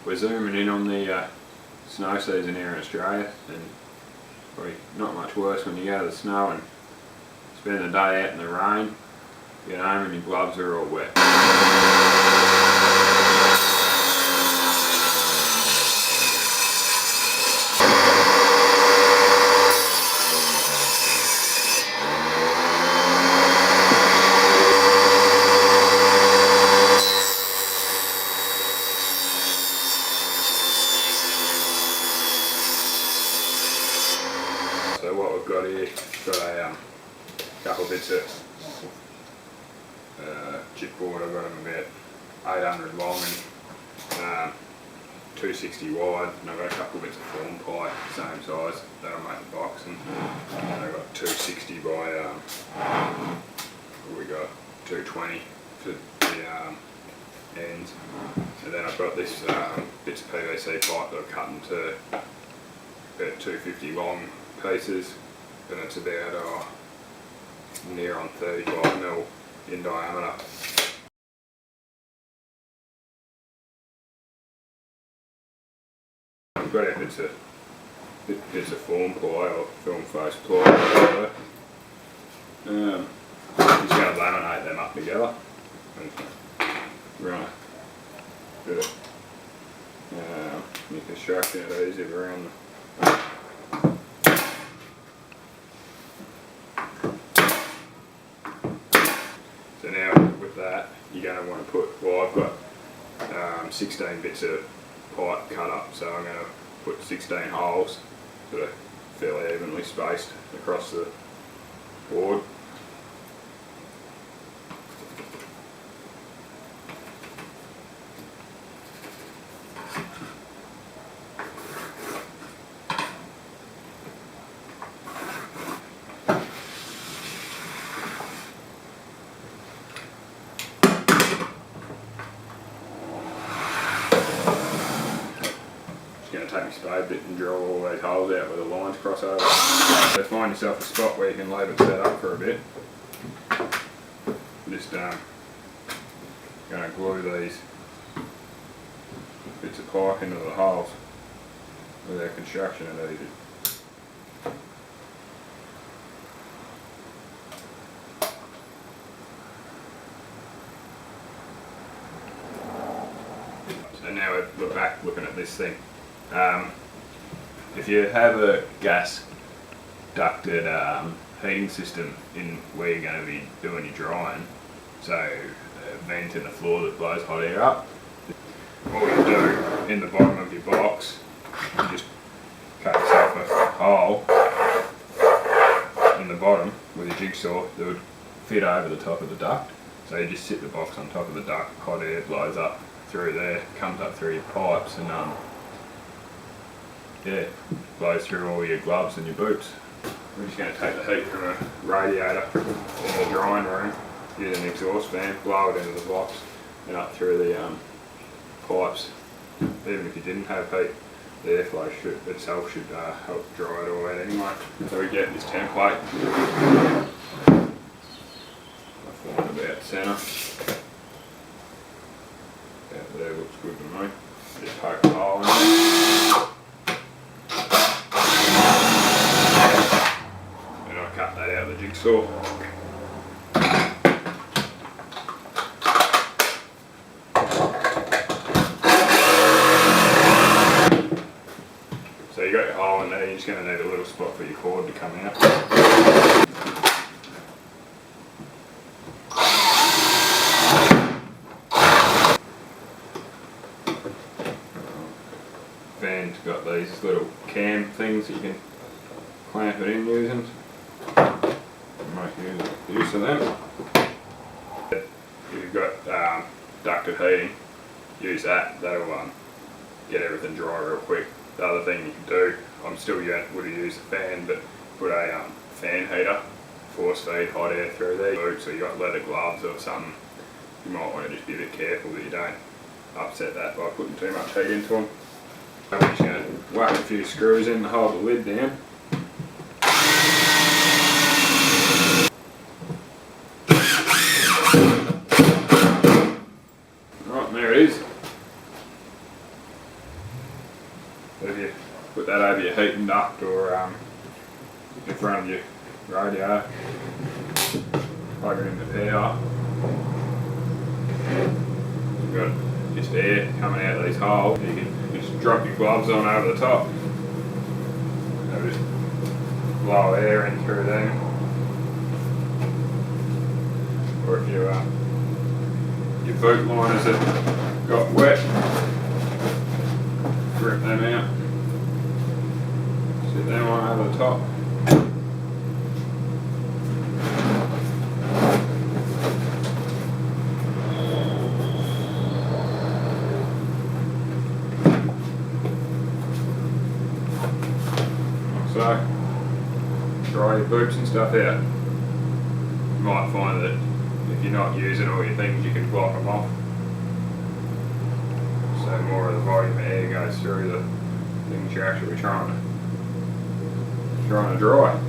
We're zooming in on the snow season here in Australia, and probably not much worse when you go to the snow and spend the day out in the rain, get home and your gloves are all wet. So what we've got here, got a couple bits of chipboard. I've got them about 800 long and 260 wide, and I've got a couple bits of form pipe, same size, that'll make the box, and I've got 260 by, what we got, 220 for the ends, and then I've got this bits of PVC pipe that I've cut into about 250 long pieces, and it's about near on 35mm in diameter. I've got our bits of form ply or film face ply. Just going to laminate them up together. Right. Bit of construction adhesive around the So now with that, you're going to want to put, well, I've got 16 bits of pipe cut up, so I'm going to put 16 holes that are fairly evenly spaced across the board. Going to take my spade bit and drill all those holes out where the lines cross over. So find yourself a spot where you can leave it set up for a bit. Just going to glue these bits of pipe into the holes with our construction adhesive. So now we're back looking at this thing. If you have a gas ducted heating system in where you're going to be doing your drying, so a vent in the floor that blows hot air up, all you do in the bottom of your box, you just cut yourself a hole in the bottom with your jigsaw that would fit over the top of the duct. So you just sit the box on top of the duct, hot air blows up through there, comes up through your pipes, and yeah, blows through all your gloves and your boots. We're just going to take the heat from a radiator in the drying room, use an exhaust fan, blow it into the box and up through the pipes. Even if you didn't have heat, the airflow itself should help dry it all out anyway. So we get this template, I find about centre. About there looks good to me. Just poke a hole in there. Cut that out of the jigsaw. So you got your hole in there, you're just going to need a little spot for your cord to come out. Fan's got these little cam things that you can clamp it in using. Make use of them. If you've got ducted heating, use that. That'll get everything dry real quick. The other thing you can do, I'm still would have used a fan, but put a fan heater, force feed hot air through there. So you got leather gloves or something. You might want to just be a bit careful that you don't upset that by putting too much heat into them. I'm just going to whack a few screws in to hold the lid down. Right, there it is. But if you put that over your heating duct or in front of your radio, plug it into power, you've got just air coming out of these holes. You can just drop your gloves on over the top. They'll just blow air in through them. Or if you your boot liners that got wet, rip them out. Sit them on over the top. So, dry your boots and stuff out. You might find that if you're not using all your things, you can block them off. So more of the volume of air goes through the things you're actually trying to dry.